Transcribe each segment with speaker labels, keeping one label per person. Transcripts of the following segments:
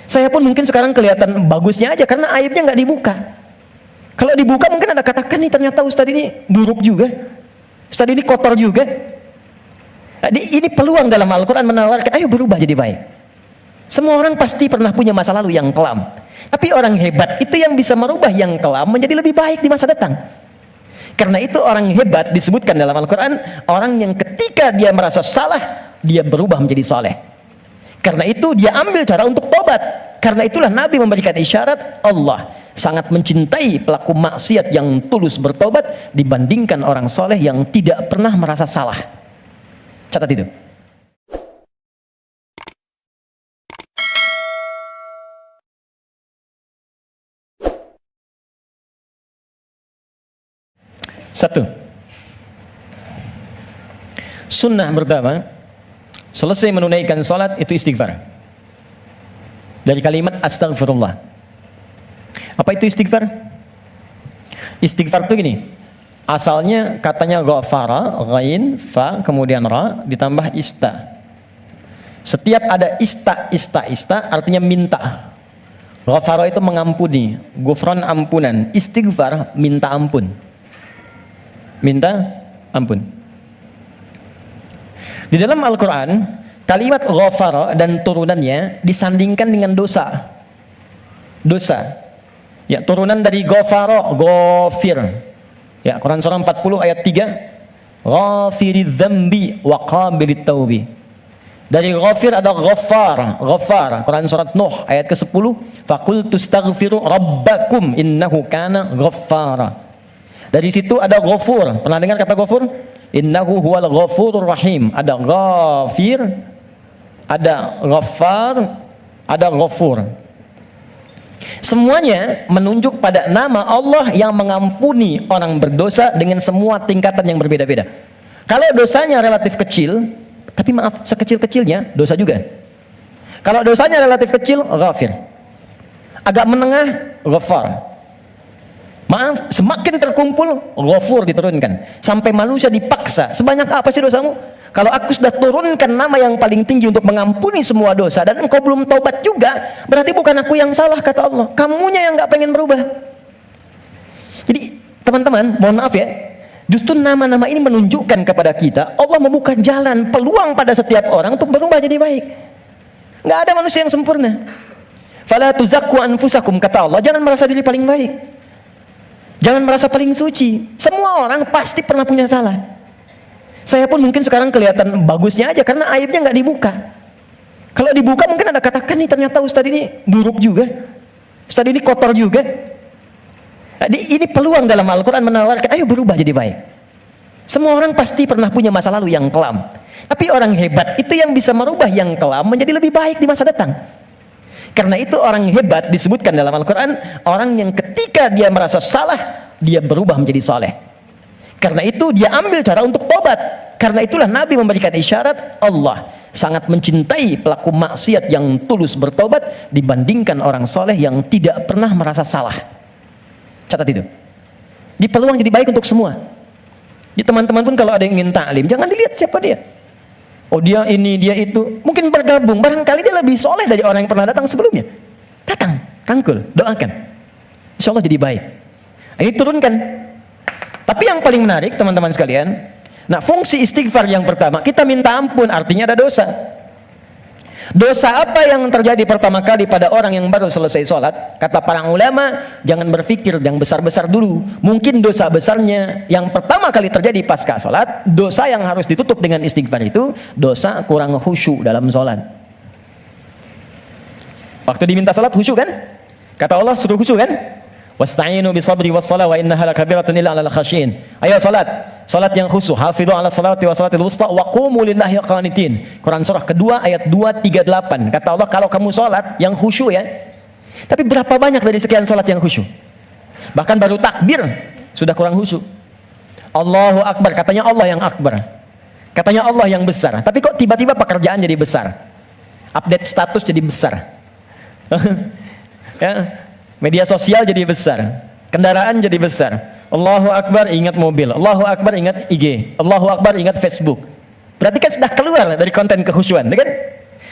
Speaker 1: Saya pun mungkin sekarang kelihatan bagusnya aja karena aibnya nggak dibuka. Kalau dibuka mungkin ada katakan nih, ternyata Ustadz ini buruk juga, Ustadz ini kotor juga. Ini peluang dalam Al-Quran menawarkan, ayo berubah jadi baik. Semua orang pasti pernah punya masa lalu yang kelam, tapi orang hebat itu yang bisa merubah yang kelam menjadi lebih baik di masa datang. Karena itu orang hebat disebutkan dalam Al-Quran, orang yang ketika dia merasa salah, dia berubah menjadi soleh. Karena itu dia ambil cara untuk tobat. Karena itulah Nabi memberikan isyarat, Allah sangat mencintai pelaku maksiat yang tulus bertobat dibandingkan orang soleh yang tidak pernah merasa salah. Catat itu. Satu, sunnah pertama, selesai menunaikan salat itu istighfar. Dari kalimat astagfirullah. Apa itu istighfar? Istighfar itu gini, asalnya katanya ghafara, ghain, fa, kemudian ra, ditambah ista. Setiap ada ista artinya minta. Ghafara itu mengampuni, ghufran ampunan, istighfar minta ampun. Minta ampun. Di dalam Al-Quran, kalimat ghafara dan turunannya disandingkan dengan dosa. Dosa. Ya, turunan dari ghafara, ghafir. Ya, Quran surah 40 ayat 3. Ghafiridz dzambi wa qabilit taubi. Dari ghafir ada ghaffar, ghaffar. Quran surat Nuh ayat ke-10. Faqultu astaghfiru rabbakum innahu kana ghaffara. Dari situ ada ghafur. Pernah dengar kata ghafur? Innahu huwal ghafurur rahim. Ada ghafir, ada ghaffar, ada ghafur. Semuanya menunjuk pada nama Allah yang mengampuni orang berdosa dengan semua tingkatan yang berbeda-beda. Kalau dosanya relatif kecil, tapi maaf, sekecil-kecilnya dosa juga. Kalau dosanya relatif kecil, ghafir. Agak menengah, ghaffar. Maaf, semakin terkumpul, ghafur diturunkan. Sampai manusia dipaksa, sebanyak apa sih dosamu? Kalau aku sudah turunkan nama yang paling tinggi untuk mengampuni semua dosa, dan engkau belum taubat juga, berarti bukan aku yang salah, kata Allah. Kamunya yang gak pengen berubah. Jadi, teman-teman, mohon maaf ya, justru nama-nama ini menunjukkan kepada kita, Allah membuka jalan, peluang pada setiap orang untuk berubah jadi baik. Gak ada manusia yang sempurna. Fala tuzakku anfusakum, kata Allah, jangan merasa diri paling baik. Jangan merasa paling suci. Semua orang pasti pernah punya salah. Saya pun mungkin sekarang kelihatan bagusnya aja karena aibnya nggak dibuka. Kalau dibuka mungkin ada katakan nih, ternyata Ustadz ini buruk juga, Ustadz ini kotor juga. Ini peluang dalam Al-Quran menawarkan, ayo berubah jadi baik. Semua orang pasti pernah punya masa lalu yang kelam, tapi orang hebat itu yang bisa merubah yang kelam menjadi lebih baik di masa datang. Karena itu orang hebat disebutkan dalam Al-Quran, orang yang ketika dia merasa salah, dia berubah menjadi soleh. Karena itu dia ambil cara untuk tobat. Karena itulah Nabi memberikan isyarat, Allah sangat mencintai pelaku maksiat yang tulus bertobat dibandingkan orang soleh yang tidak pernah merasa salah. Catat itu. Di peluang jadi baik untuk semua. Di teman-teman pun kalau ada yang ingin ta'lim, jangan dilihat siapa dia. Oh dia ini, dia itu. Mungkin bergabung, barangkali dia lebih soleh dari orang yang pernah datang sebelumnya. Datang, rangkul, doakan. Insya Allah jadi baik. Ini turunkan. Tapi yang paling menarik teman-teman sekalian, nah fungsi istighfar yang pertama, kita minta ampun, artinya ada dosa. Dosa apa yang terjadi pertama kali pada orang yang baru selesai sholat? Kata para ulama, jangan berpikir yang besar-besar dulu. Mungkin dosa besarnya yang pertama kali terjadi pasca sholat, dosa yang harus ditutup dengan istighfar itu, dosa kurang khusyuk dalam sholat. Waktu diminta sholat khusyuk kan? Kata Allah suruh khusyuk kan? Wasta'inu bisabri wassalah wa innaha lakabiratun illa 'alal khasyin. Ayo salat, salat yang khusyuk. Hafidhu 'ala salati wa salatil wusta wa qumu lillahi qanitin. Quran surah kedua ayat 238. Kata Allah kalau kamu salat yang khusyuk ya. Tapi berapa banyak dari sekian salat yang khusyuk? Bahkan baru takbir sudah kurang khusyuk. Allahu akbar, katanya Allah yang akbar. Katanya Allah yang besar. Tapi kok tiba-tiba pekerjaan jadi besar? Update status jadi besar. Ya. Media sosial jadi besar, kendaraan jadi besar. Allahu Akbar ingat mobil, Allahu Akbar ingat IG, Allahu Akbar ingat Facebook. Berarti kan sudah keluar dari konten kekhusyuan, kan?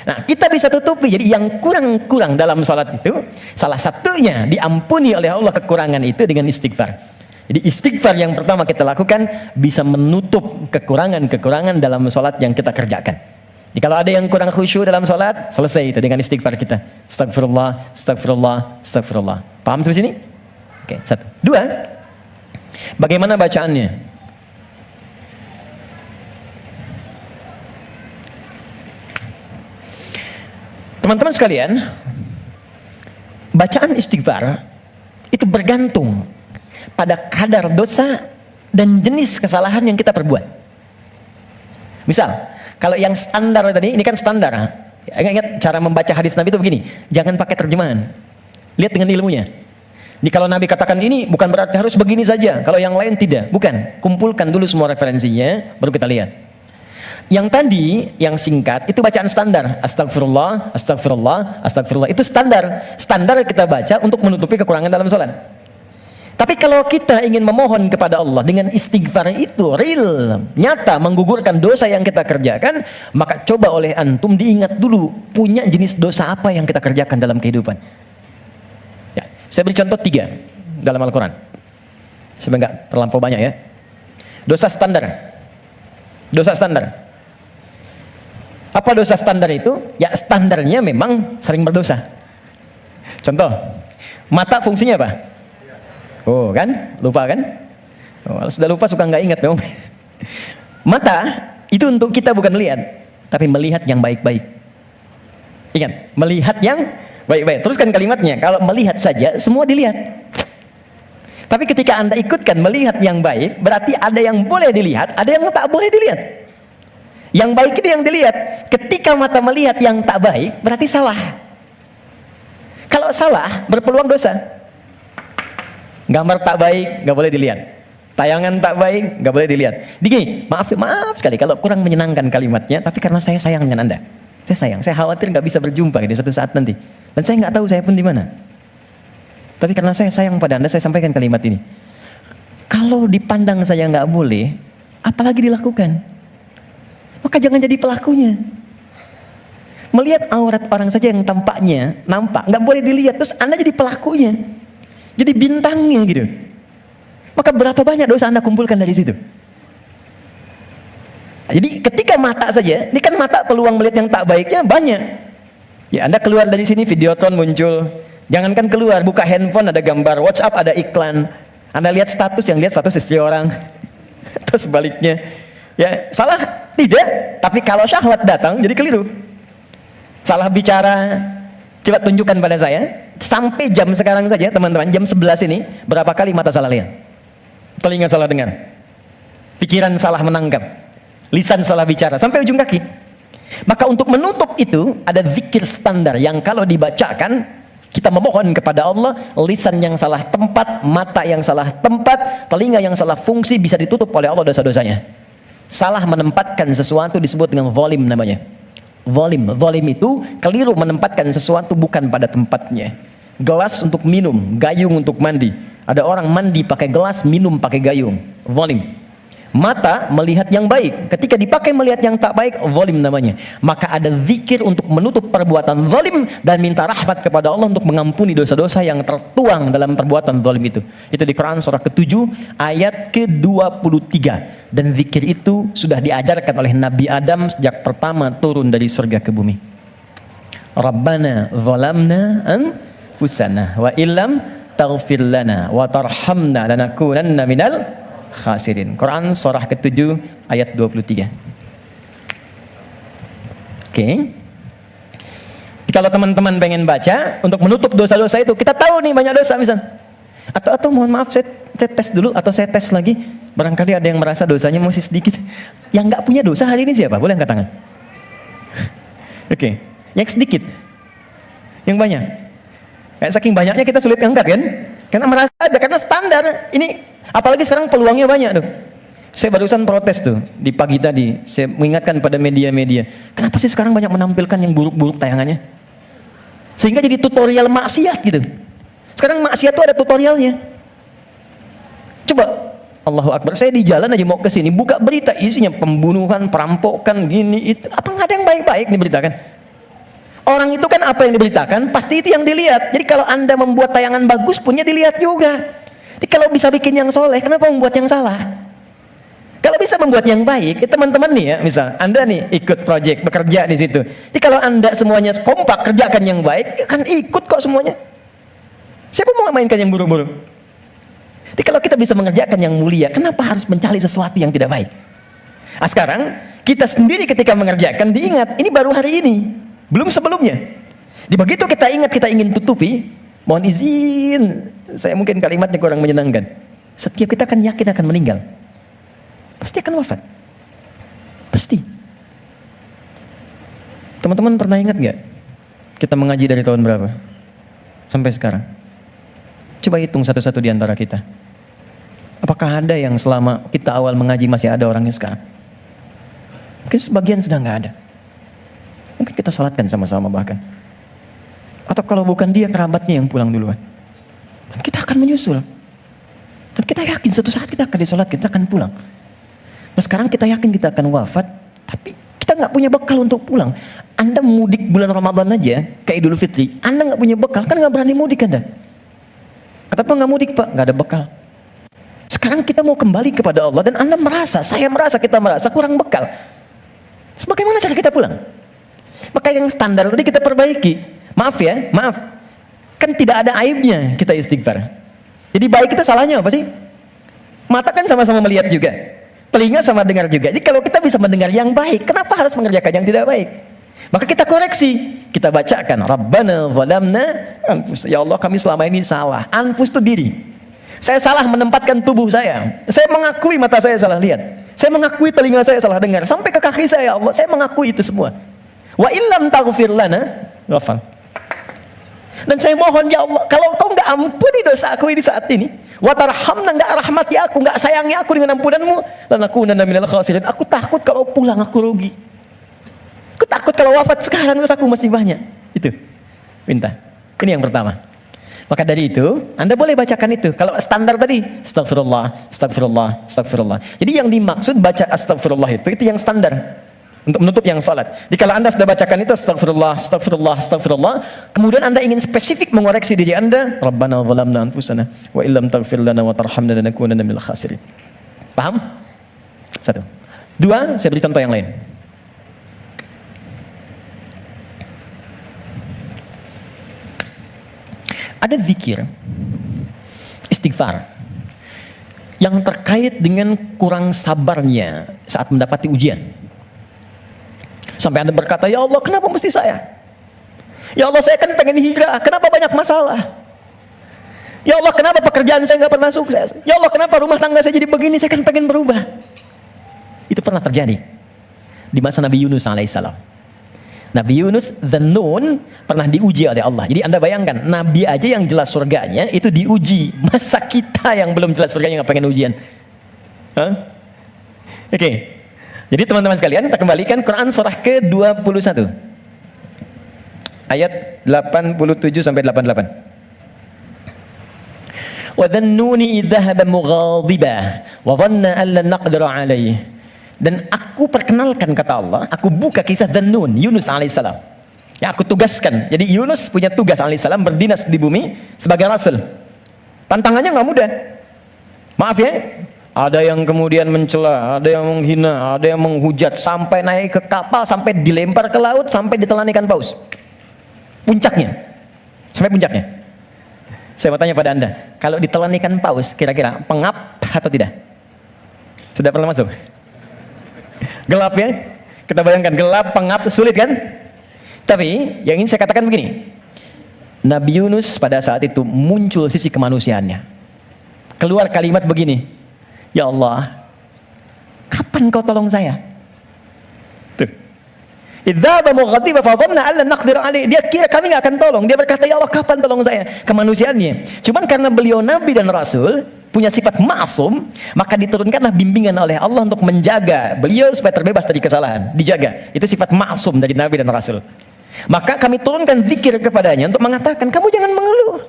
Speaker 1: Nah, kita bisa tutupi. Jadi yang kurang-kurang dalam salat itu, salah satunya diampuni oleh Allah kekurangan itu dengan istighfar. Jadi istighfar yang pertama kita lakukan bisa menutup kekurangan-kekurangan dalam salat yang kita kerjakan. Jadi kalau ada yang kurang khusyuk dalam salat, selesai itu dengan istighfar kita. Astagfirullah, astagfirullah, astagfirullah. Paham sampai sini? Oke, satu. Dua, bagaimana bacaannya? Teman-teman sekalian, bacaan istighfar itu bergantung pada kadar dosa dan jenis kesalahan yang kita perbuat. Misal, kalau yang standar tadi, ini kan standar. Ingat cara membaca hadis Nabi itu begini, jangan pakai terjemahan. Lihat dengan ilmunya. Jadi kalau Nabi katakan ini bukan berarti harus begini saja, kalau yang lain tidak. Bukan, kumpulkan dulu semua referensinya, baru kita lihat. Yang tadi, yang singkat, itu bacaan standar. Astagfirullah, astagfirullah, astagfirullah. Itu standar. Standar kita baca untuk menutupi kekurangan dalam salat. Tapi kalau kita ingin memohon kepada Allah dengan istighfar itu real, nyata menggugurkan dosa yang kita kerjakan, maka coba oleh antum diingat dulu punya jenis dosa apa yang kita kerjakan dalam kehidupan. Ya, saya beri contoh 3 dalam Al-Quran. Sebenarnya nggak terlampau banyak ya. Dosa standar. Dosa standar. Apa dosa standar itu? Ya standarnya memang sering berdosa. Contoh, mata fungsinya apa? Oh kan, lupa kan? Oh, sudah lupa suka nggak ingat memang. Mata itu untuk kita bukan melihat, tapi melihat yang baik-baik. Ingat, melihat yang baik-baik. Teruskan kalimatnya. Kalau melihat saja, semua dilihat. Tapi ketika Anda ikutkan melihat yang baik, berarti ada yang boleh dilihat, ada yang tak boleh dilihat. Yang baik itu yang dilihat. Ketika mata melihat yang tak baik, berarti salah. Kalau salah, berpeluang dosa. Gambar tak baik, nggak boleh dilihat. Tayangan tak baik, nggak boleh dilihat. Digi, maaf sekali kalau kurang menyenangkan kalimatnya, tapi karena saya sayang dengan Anda. Saya khawatir nggak bisa berjumpa di satu saat nanti. Dan saya nggak tahu saya pun di mana. Tapi karena saya sayang pada Anda, saya sampaikan kalimat ini. Kalau dipandang saya nggak boleh, apalagi dilakukan? Maka jangan jadi pelakunya. Melihat aurat orang saja yang tampaknya nampak, nggak boleh dilihat, terus Anda jadi pelakunya. Jadi bintangnya gitu. Maka berapa banyak dosa Anda kumpulkan dari situ? Jadi ketika mata saja, ini kan mata peluang melihat yang tak baiknya banyak. Ya Anda keluar dari sini, Videotron muncul. Jangankan keluar, buka handphone ada gambar, WhatsApp ada iklan. Anda lihat status, yang lihat status istri orang. Terus sebaliknya. Ya salah? Tidak. Tapi kalau syahwat datang, jadi keliru. Salah bicara, coba tunjukkan pada saya. Sampai jam sekarang saja teman-teman, jam 11 ini, berapa kali mata salah lihat? Telinga salah dengar, pikiran salah menangkap, lisan salah bicara, sampai ujung kaki. Maka untuk menutup itu, ada zikir standar yang kalau dibacakan, kita memohon kepada Allah, lisan yang salah tempat, mata yang salah tempat, telinga yang salah fungsi, bisa ditutup oleh Allah dosa-dosanya. Salah menempatkan sesuatu disebut dengan zalim namanya. Zalim itu keliru menempatkan sesuatu bukan pada tempatnya. Gelas untuk minum, gayung untuk mandi. Ada orang mandi pakai gelas, minum pakai gayung. Zalim. Mata melihat yang baik, ketika dipakai melihat yang tak baik, zalim namanya. Maka ada zikir untuk menutup perbuatan zalim dan minta rahmat kepada Allah untuk mengampuni dosa-dosa yang tertuang dalam perbuatan zalim itu. Itu di Quran surah ke-7 ayat ke-23. Dan zikir itu sudah diajarkan oleh Nabi Adam sejak pertama turun dari surga ke bumi. Rabbana zalamna anfusana wa illam taghfir lana wa tarhamna lanakunanna minal khasirin. Quran surah ke-7 ayat 23. Oke. Kalau teman-teman pengen baca untuk menutup dosa-dosa itu, kita tahu nih banyak dosa misal. Atau mohon maaf saya tes dulu atau saya tes lagi. Barangkali ada yang merasa dosanya masih sedikit. Yang nggak punya dosa hari ini siapa? Boleh angkat tangan. Oke. Yang sedikit. Yang banyak. Kayak saking banyaknya kita sulit angkat kan? Karena merasa ada, karena standar. Ini apalagi sekarang peluangnya banyak tuh. Saya barusan protes tuh di pagi tadi. Saya mengingatkan pada media-media. Kenapa sih sekarang banyak menampilkan yang buruk-buruk tayangannya? Sehingga jadi tutorial maksiat gitu. Sekarang maksiat tuh ada tutorialnya. Coba, Allahu Akbar. Saya di jalan aja mau ke sini, buka berita isinya pembunuhan, perampokan, gini itu. Apa nggak ada yang baik-baik nih berita kan? Orang itu kan apa yang diberitakan, pasti itu yang dilihat. Jadi kalau Anda membuat tayangan bagus punya dilihat juga. Jadi kalau bisa bikin yang soleh, kenapa membuat yang salah? Kalau bisa membuat yang baik, teman-teman nih ya, misal Anda nih ikut project, bekerja di situ. Jadi kalau Anda semuanya kompak kerjakan yang baik, kan ikut kok semuanya. Siapa mau mainkan yang buruk-buruk? Jadi kalau kita bisa mengerjakan yang mulia, kenapa harus mencari sesuatu yang tidak baik? Nah, sekarang kita sendiri ketika mengerjakan diingat, ini baru hari ini, belum sebelumnya. Di begitu kita ingat kita ingin tutupi, mohon izin, saya mungkin kalimatnya kurang menyenangkan. Setiap kita akan yakin akan meninggal. Pasti akan wafat. Pasti. Teman-teman pernah ingat gak? Kita mengaji dari tahun berapa? Sampai sekarang. Coba hitung satu-satu di antara kita. Apakah ada yang selama kita awal mengaji masih ada orangnya sekarang? Mungkin sebagian sudah gak ada. Mungkin kita salatkan sama-sama bahkan. Atau kalau bukan dia, kerabatnya yang pulang duluan. Dan kita akan menyusul. Dan kita yakin suatu saat kita akan disolat, kita akan pulang. Nah sekarang kita yakin kita akan wafat, tapi kita nggak punya bekal untuk pulang. Anda mudik bulan Ramadan aja, ke Idul Fitri, Anda nggak punya bekal, kan nggak berani mudik Anda. Kenapa nggak mudik Pak? Nggak ada bekal. Sekarang kita mau kembali kepada Allah dan Anda merasa, kita merasa kurang bekal. Sebagaimana cara kita pulang? Maka yang standar tadi kita perbaiki. Maaf, kan tidak ada aibnya kita istighfar. Jadi baik itu salahnya apa sih? Mata kan sama-sama melihat juga. Telinga sama dengar juga. Jadi kalau kita bisa mendengar yang baik, kenapa harus mengerjakan yang tidak baik? Maka kita koreksi. Kita bacakan, Rabbana zalamna anfus. Ya Allah, kami selama ini salah. Anfus itu diri. Saya salah menempatkan tubuh saya. Saya mengakui mata saya salah lihat. Saya mengakui telinga saya salah dengar. Sampai ke kaki saya, ya Allah, saya mengakui itu semua. Wa illam taghfir lana, ghafar. Dan saya mohon ya Allah, kalau kau nggak ampuni dosa aku ini saat ini, wa tarhamna, nggak rahmati aku, nggak sayangi aku dengan ampunanmu, lanakunanna minal khasirin. Aku takut kalau pulang aku rugi. Aku takut kalau wafat sekarang terus aku masih banyak. Itu minta. Ini yang pertama. Maka dari itu, Anda boleh bacakan itu. Kalau standar tadi, astagfirullah, astagfirullah, astagfirullah. Jadi yang dimaksud baca astagfirullah itu yang standar. Untuk menutup yang salat. Jadi kalau Anda sudah bacakan itu astagfirullah, astagfirullah, astagfirullah, kemudian Anda ingin spesifik mengoreksi diri Anda, Rabbana zalamna anfusana wa illam taghfir lana wa tarhamna lanakunanna minal khasirin. Paham? Satu. Dua, saya beri contoh yang lain. Ada zikir istighfar yang terkait dengan kurang sabarnya saat mendapati ujian. Sampai Anda berkata, ya Allah, kenapa mesti saya? Ya Allah, saya kan pengen hijrah, kenapa banyak masalah? Ya Allah, kenapa pekerjaan saya nggak pernah sukses? Ya Allah, kenapa rumah tangga saya jadi begini? Saya kan pengen berubah. Itu pernah terjadi di masa Nabi Yunus alaihissalam. Nabi Yunus Dzannun pernah diuji oleh Allah. Jadi Anda bayangkan, Nabi aja yang jelas surganya itu diuji. Masa kita yang belum jelas surganya nggak pengen ujian? Oke. Jadi teman-teman sekalian, kita kembalikan Quran surah ke-21 ayat 87 sampai 88. Wa dhannuni idh dhahaba mughadiba wa dhanna an lan naqdira alaihi. Dan aku perkenalkan, kata Allah, aku buka kisah Dzannun, Yunus alaihissalam. Ya, aku tugaskan. Jadi Yunus punya tugas alaihissalam berdinas di bumi sebagai rasul. Tantangannya nggak mudah. Maaf ya. Ada yang kemudian mencela, ada yang menghina, ada yang menghujat, sampai naik ke kapal, sampai dilempar ke laut, sampai ditelan ikan paus. Puncaknya. Sampai puncaknya. Saya mau tanya pada Anda, kalau ditelan ikan paus, kira-kira pengap atau tidak? Sudah pernah masuk? Gelap ya? Kita bayangkan, gelap, pengap, sulit kan? Tapi, yang ingin saya katakan begini. Nabi Yunus pada saat itu muncul sisi kemanusiaannya. Keluar kalimat begini, ya Allah, kapan kau tolong saya? Tuh. Idzaba mughadiba fa dhanna an lan naqdir alaihi. Dia kira kami enggak akan tolong. Dia berkata, ya Allah, kapan tolong saya? Kemanusiaannya. Cuman karena beliau nabi dan rasul, punya sifat ma'sum, maka diturunkanlah bimbingan oleh Allah untuk menjaga beliau supaya terbebas dari kesalahan. Dijaga. Itu sifat ma'sum dari nabi dan rasul. Maka kami turunkan zikir kepadanya untuk mengatakan, kamu jangan mengeluh.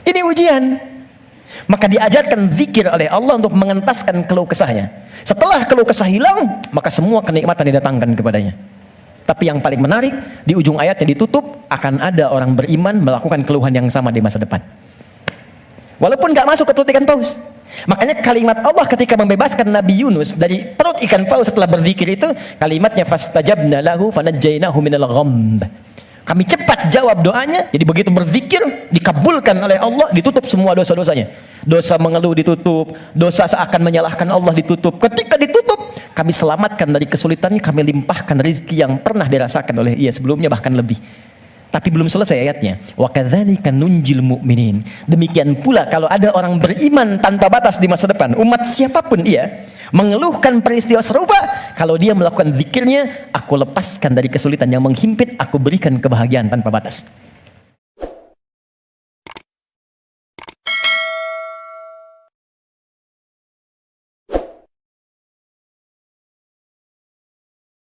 Speaker 1: Ini ujian. Maka diajarkan zikir oleh Allah untuk mengentaskan keluh kesahnya. Setelah keluh kesah hilang, maka semua kenikmatan didatangkan kepadanya. Tapi yang paling menarik, di ujung ayat yang ditutup, akan ada orang beriman melakukan keluhan yang sama di masa depan. Walaupun gak masuk ke perut ikan paus. Makanya kalimat Allah ketika membebaskan Nabi Yunus dari perut ikan paus setelah berzikir itu, kalimatnya fastajabna lahu fanajjainahu minal ghamb. Kami cepat jawab doanya, jadi begitu berzikir dikabulkan oleh Allah, ditutup semua dosa-dosanya. Dosa mengeluh ditutup, dosa seakan menyalahkan Allah ditutup. Ketika ditutup, kami selamatkan dari kesulitannya, kami limpahkan rezeki yang pernah dirasakan oleh ia sebelumnya, bahkan lebih. Tapi belum selesai ayatnya. Wa kadzalika nunjil mu'minin. Demikian pula kalau ada orang beriman tanpa batas di masa depan, umat siapapun ia, mengeluhkan peristiwa serupa, kalau dia melakukan zikirnya, aku lepaskan dari kesulitan yang menghimpit, aku berikan kebahagiaan tanpa batas.